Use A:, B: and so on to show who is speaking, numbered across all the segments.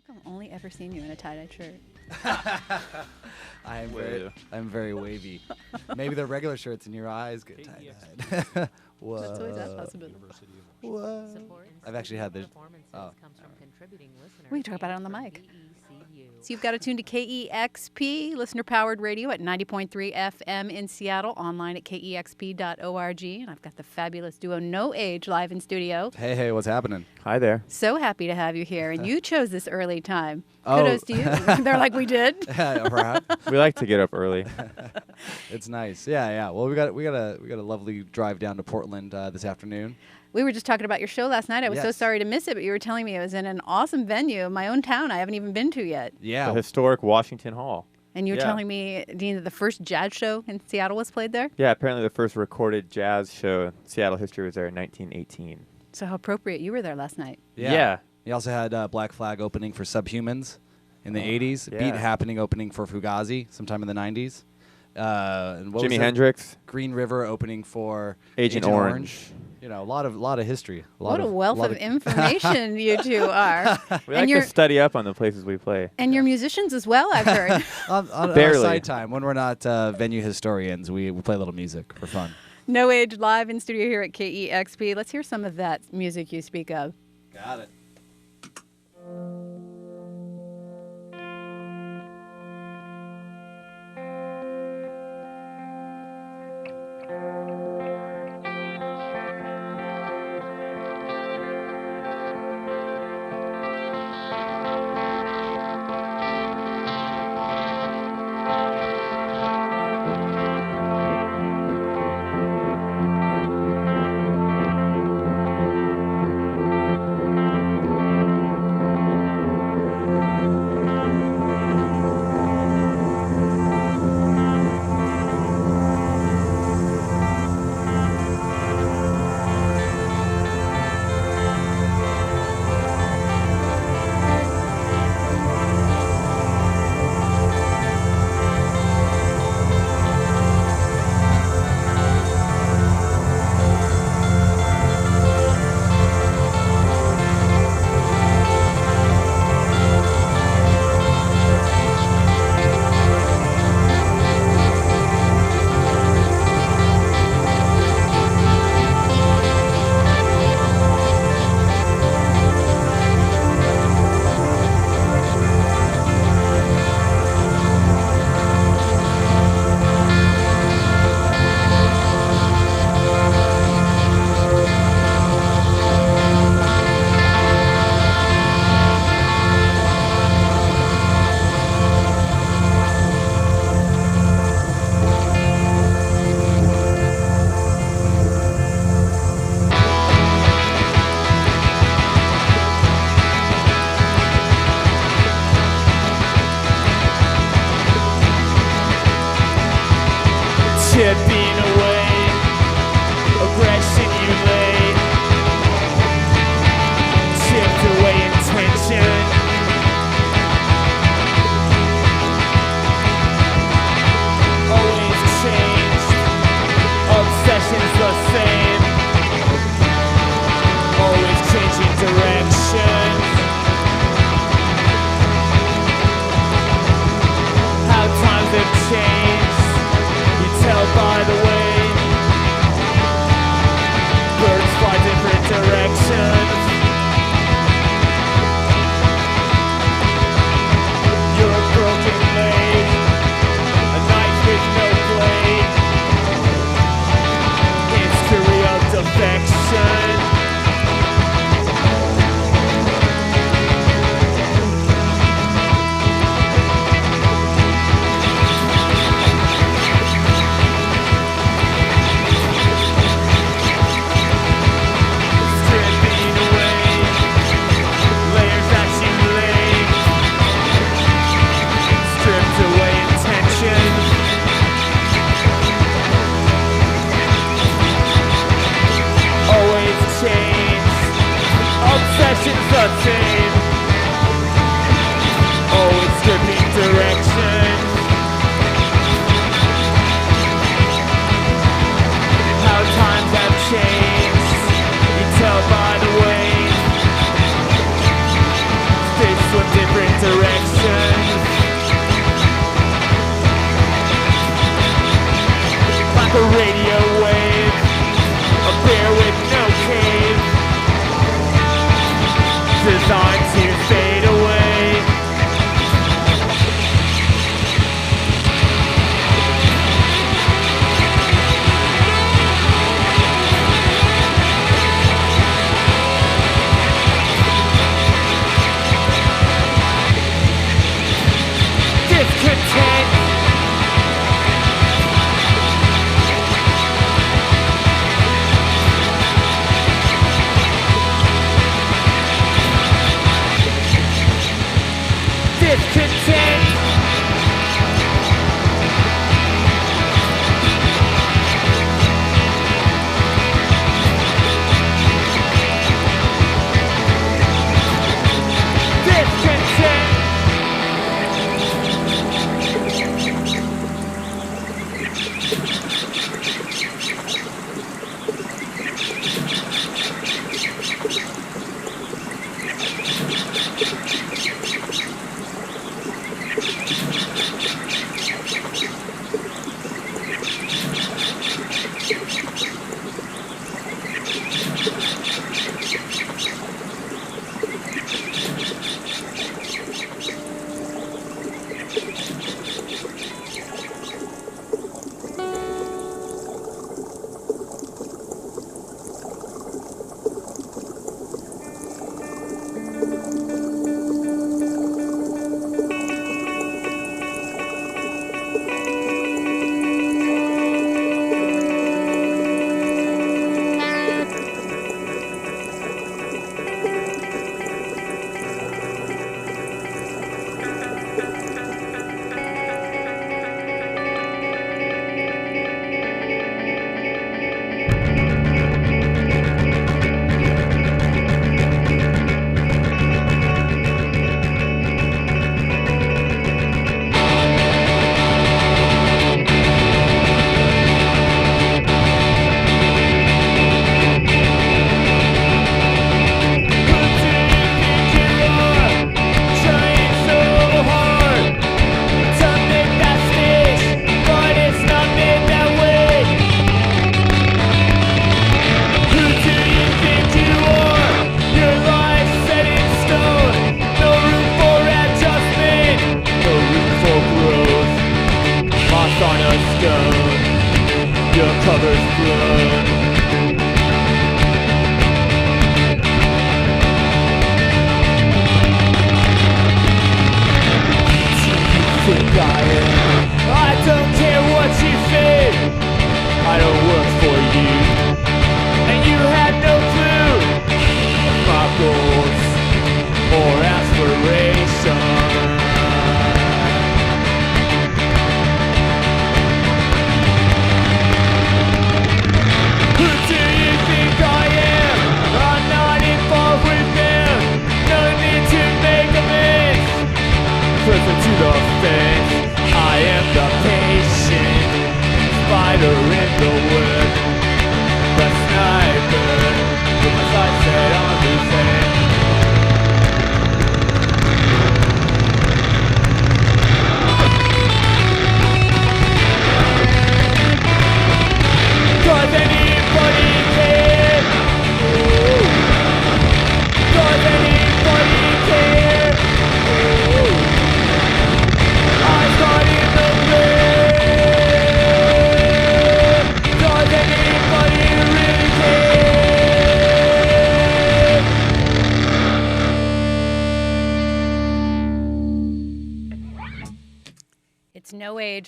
A: I've only ever seen you in a tie-dye shirt.
B: I'm very wavy. Maybe the regular shirts in your eyes get tie-dyed. Whoa.
A: That's always that possibility.
B: What? I've actually had this. Oh.
A: We can talk about it on the mic. So you've got to tune to KEXP, listener-powered radio at 90.3 FM in Seattle, online at kexp.org. And I've got the fabulous duo No Age live in studio.
B: Hey, what's happening?
C: Hi there.
A: So happy to have you here. And you chose this early time. Kudos to you. They're like, we did.
B: Yeah, right.
C: We like to get up early.
B: It's nice. Yeah. Well, we got a lovely drive down to Portland this afternoon.
A: We were just talking about your show last night. I was so
B: Yes.
A: sorry to miss it, but you were telling me it was in an awesome venue, my own town I haven't even been to yet.
B: Yeah.
C: The historic Washington Hall.
A: And you were telling me, Dean, that the first jazz show in Seattle was played there?
C: Yeah, apparently the first recorded jazz show in Seattle history was there in 1918.
A: So how appropriate you were there last night.
C: Yeah.
B: He also had Black Flag opening for Subhumans in the 80s.
C: Yeah.
B: Beat Happening opening for Fugazi sometime in the 90s. And what
C: Jimi
B: was it?
C: Hendrix.
B: Green River opening for
C: Agent Orange.
B: You know, a lot of history.
A: What a wealth of information you two are.
C: We like to study up on the places we play.
A: And you're musicians as well, I've heard.
B: on our
C: Barely.
B: side time, when we're not venue historians, we play a little music for fun.
A: No Age live in studio here at KEXP. Let's hear some of that music you speak of.
B: Got it.
D: Chipping away, aggression you laid, chipped away intention. Always changed, obsession's the same, always changing direction. How times have changed, tell by the way birds fly different directions. You're a broken leg, a knife with no blade, history of defection. Obsession's the same, always stripping direction. How times have changed, you tell by the way fish swim different directions. Like a radio wave, a bear with no cave, designed to fade away. Discontent. Discontent. Discontent.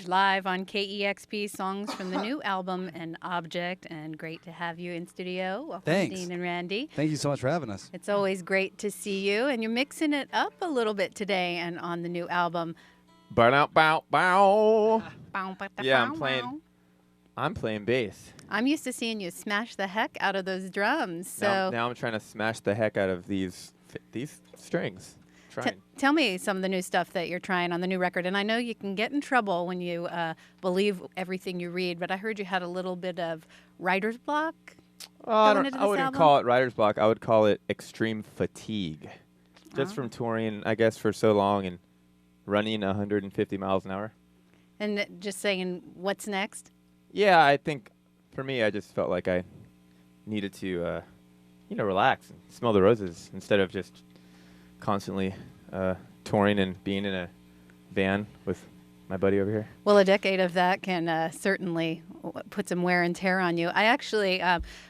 A: Live on KEXP, songs from the new album An Object, and great to have you in studio. Welcome,
B: Thanks.
A: Dean and Randy.
B: Thank you so much for having us.
A: It's always great to see you, and you're mixing it up a little bit today and on the new album.
C: Bow, bow, bow. Yeah, I'm playing bass.
A: I'm used to seeing you smash the heck out of those drums. So
C: now I'm trying to smash the heck out of these strings.
A: Tell me some of the new stuff that you're trying on the new record. And I know you can get in trouble when you believe everything you read, but I heard you had a little bit of writer's block.
C: I wouldn't call it writer's block. I would call it extreme fatigue. just from touring, I guess, for so long and running 150 miles an hour.
A: And just saying, what's next?
C: Yeah, I think for me, I just felt like I needed to, relax and smell the roses instead of just constantly touring and being in a van with my buddy over here.
A: Well, a decade of that can certainly put some wear and tear on you. I actually,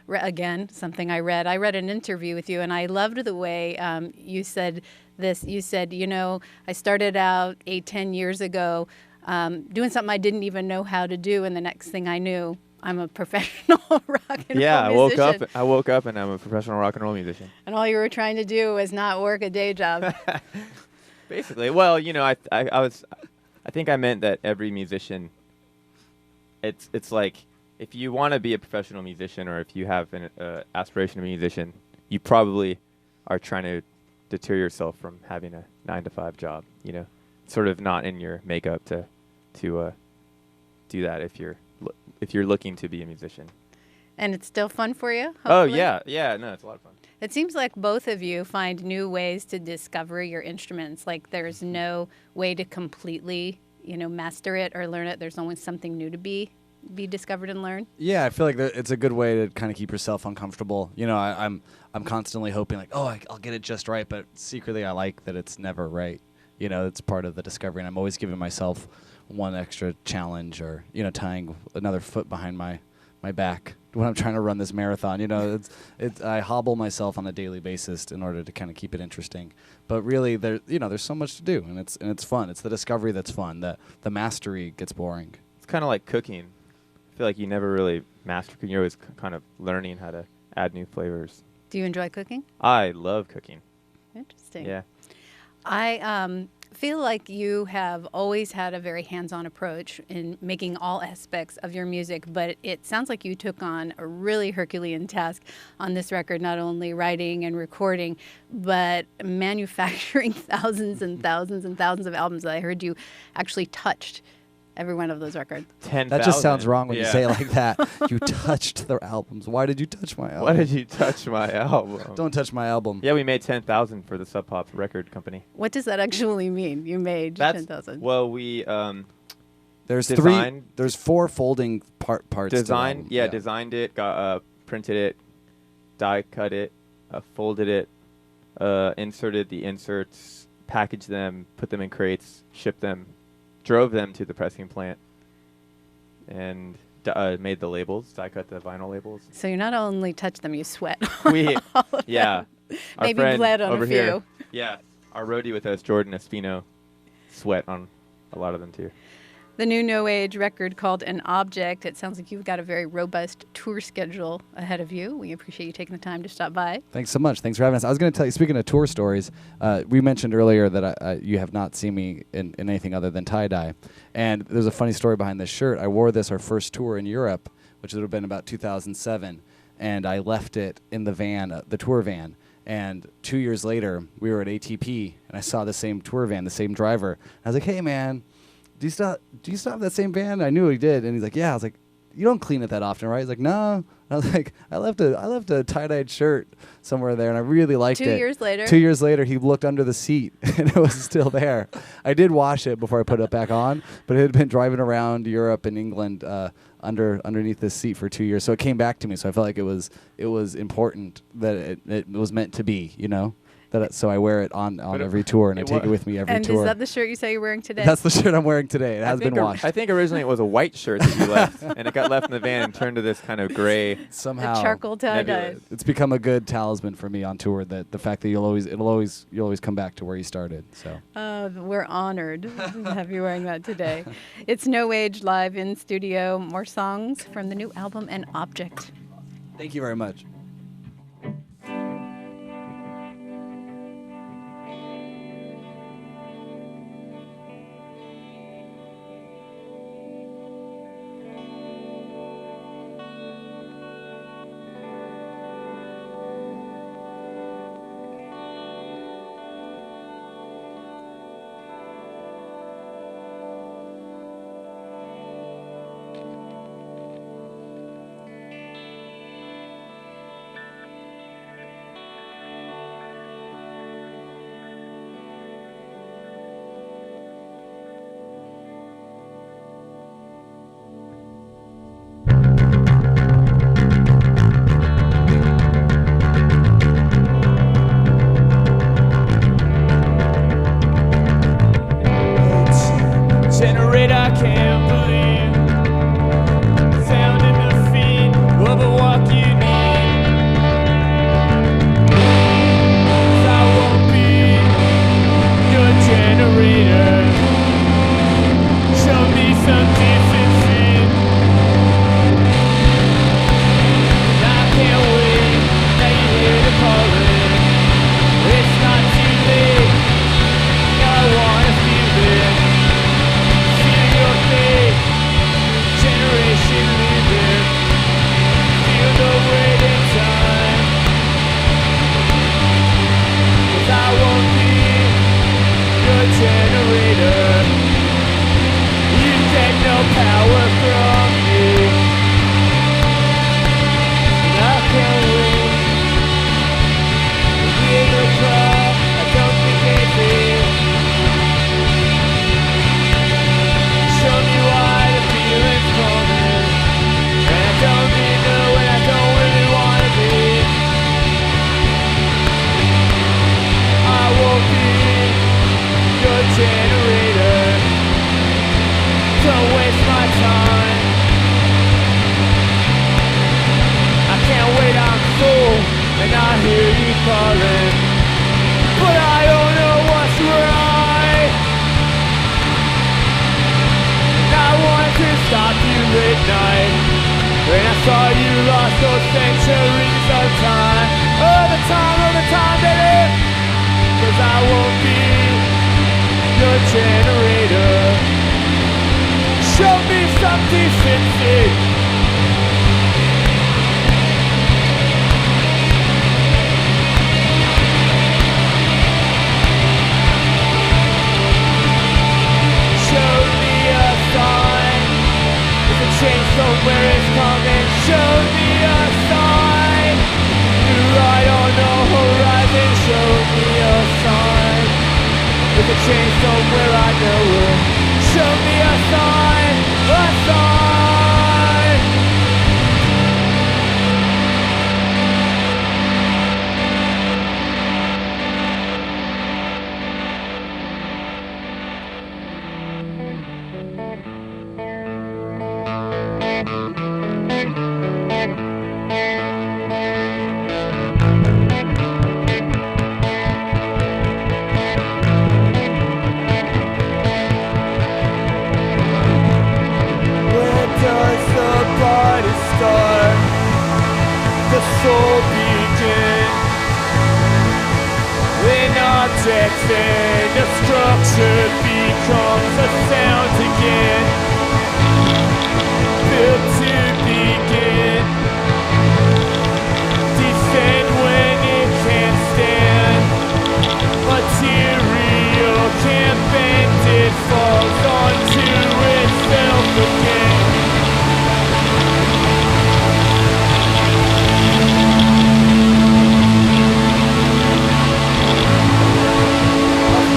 A: again, something I read an interview with you, and I loved the way you said this. You said, I started out 10 years ago doing something I didn't even know how to do, and the next thing I knew, I'm a professional rock and roll musician.
C: I woke up and I'm a professional rock and roll musician.
A: And all you were trying to do was not work a day job.
C: Basically, well, I think I meant that every musician, it's like if you want to be a professional musician or if you have an aspiration to be a musician, you probably are trying to deter yourself from having a 9-to-5 job. It's sort of not in your makeup to do that if you're looking to be a musician.
A: And it's still fun for you? Hopefully?
C: Oh yeah, no, it's a lot of fun.
A: It seems like both of you find new ways to discover your instruments. Like there's no way to completely, master it or learn it. There's always something new to be discovered and learned.
B: Yeah, I feel like it's a good way to kind of keep yourself uncomfortable. I'm constantly hoping like, I'll get it just right, but secretly I like that it's never right. It's part of the discovery, and I'm always giving myself one extra challenge or tying another foot behind my back when I'm trying to run this marathon. I hobble myself on a daily basis in order to kind of keep it interesting. But really, there's so much to do, and it's fun. It's the discovery that's fun. The mastery gets boring.
C: It's kind of like cooking. I feel like you never really master cooking. You're always kind of learning how to add new flavors.
A: Do you enjoy cooking?
C: I love cooking.
A: Interesting.
C: Yeah.
A: I feel like you have always had a very hands-on approach in making all aspects of your music, but it sounds like you took on a really Herculean task on this record, not only writing and recording, but manufacturing thousands and thousands and thousands of albums. I heard you actually touched every one of those records.
C: 10,000.
B: That just sounds wrong when you say it like that. You touched their albums. Why did you touch my album?
C: Why did you touch my album?
B: Don't touch my album.
C: Yeah, we made 10,000 for the Sub Pop record company.
A: What does that actually mean? You made 10,000.
C: Well, we
B: there's
C: designed,
B: there's 4 folding parts.
C: Designed, designed it, got printed it, die cut it, folded it, inserted the inserts, packaged them, put them in crates, shipped them, drove them to the pressing plant, and made the labels, die cut the vinyl labels.
A: So you not only touch them, you sweat.
C: Yeah.
A: Maybe bled on a few.
C: Here, yeah. Our roadie with us, Jordan Espino, sweat on a lot of them too.
A: The new No Age record called An Object. It sounds like you've got a very robust tour schedule ahead of you. We appreciate you taking the time to stop by.
B: Thanks so much. Thanks for having us. I was going to tell you, speaking of tour stories, we mentioned earlier that you have not seen me in anything other than tie-dye. And there's a funny story behind this shirt. I wore this our first tour in Europe, which would have been about 2007. And I left it in the van, the tour van. And 2 years later, we were at ATP, and I saw the same tour van, the same driver. I was like, hey, man, do you still have that same van? I knew he did. And he's like, yeah. I was like, you don't clean it that often, right? He's like, no. I was like, I left a tie-dyed shirt somewhere there, and I really liked it.
A: 2 years later?
B: 2 years later, he looked under the seat, and it was still there. I did wash it before I put it back on, but it had been driving around Europe and England underneath this seat for 2 years. So it came back to me. So I felt like it was important that it was meant to be, So I wear it on every tour, and I take it with me every tour.
A: And is that the shirt you say you're wearing today?
B: That's the shirt I'm wearing today. It has been washed.
C: I think originally it was a white shirt that you left, and it got left in the van and turned to this kind of gray.
B: Somehow.
A: A charcoal tie-dye.
B: It's become a good talisman for me on tour, that the fact that you'll always come back to where you started. So.
A: We're honored to have you wearing that today. It's No Age live in studio. More songs from the new album, An Object.
B: Thank you very much.
D: can't believe the sound and the feet of a walk you need. 'Cause I won't be your generator. Show me some decency. And I can't wait that you hear the calling. It's not too late. I wanna feel it. Feel your fate. Generation living. Feel the weight in time. 'Cause I won't be your generator. You get no power from me. And I can't wait to hear the cry. I don't think anything. Show me why the feeling's coming. And I don't really know and I don't really wanna be. I won't be your generator. Don't waste my time. I can't wait, I'm full, and I hear you calling, but I don't know what's right. And I wanted to stop you midnight, when I saw you lost those centuries of time. Oh, the time, baby. 'Cause I won't be your generator. Show me some decency. Show me a sign. If a change somewhere is coming, show me a sign. You're right on the horizon, show me a sign. If a change somewhere, I know it. Show me a sign, a sign. The soul begin. An object and a structure becomes a sound again. Built to begin. Descend when it can't stand. Material can't bend, it falls onto itself again.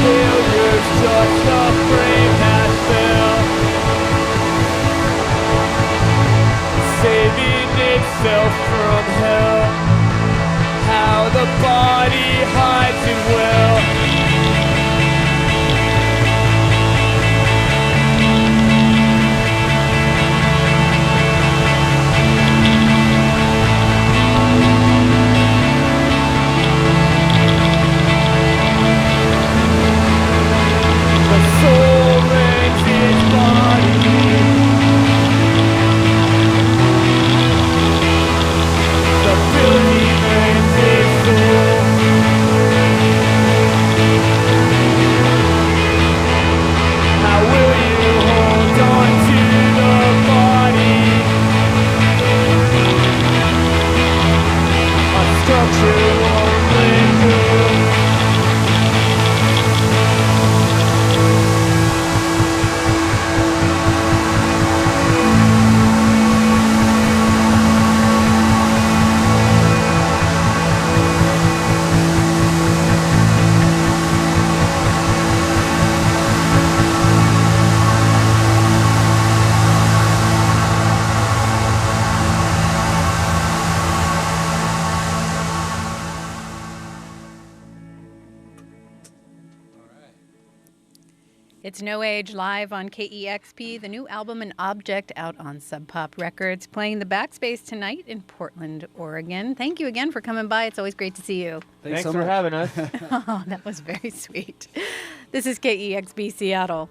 D: Failure's just a frame that
A: It's No Age live on KEXP, the new album An Object out on Sub Pop Records, playing the Backspace tonight in Portland, Oregon. Thank you again for coming by. It's always great to see you.
C: Thanks so for having us.
A: Oh, that was very sweet. This is KEXP Seattle.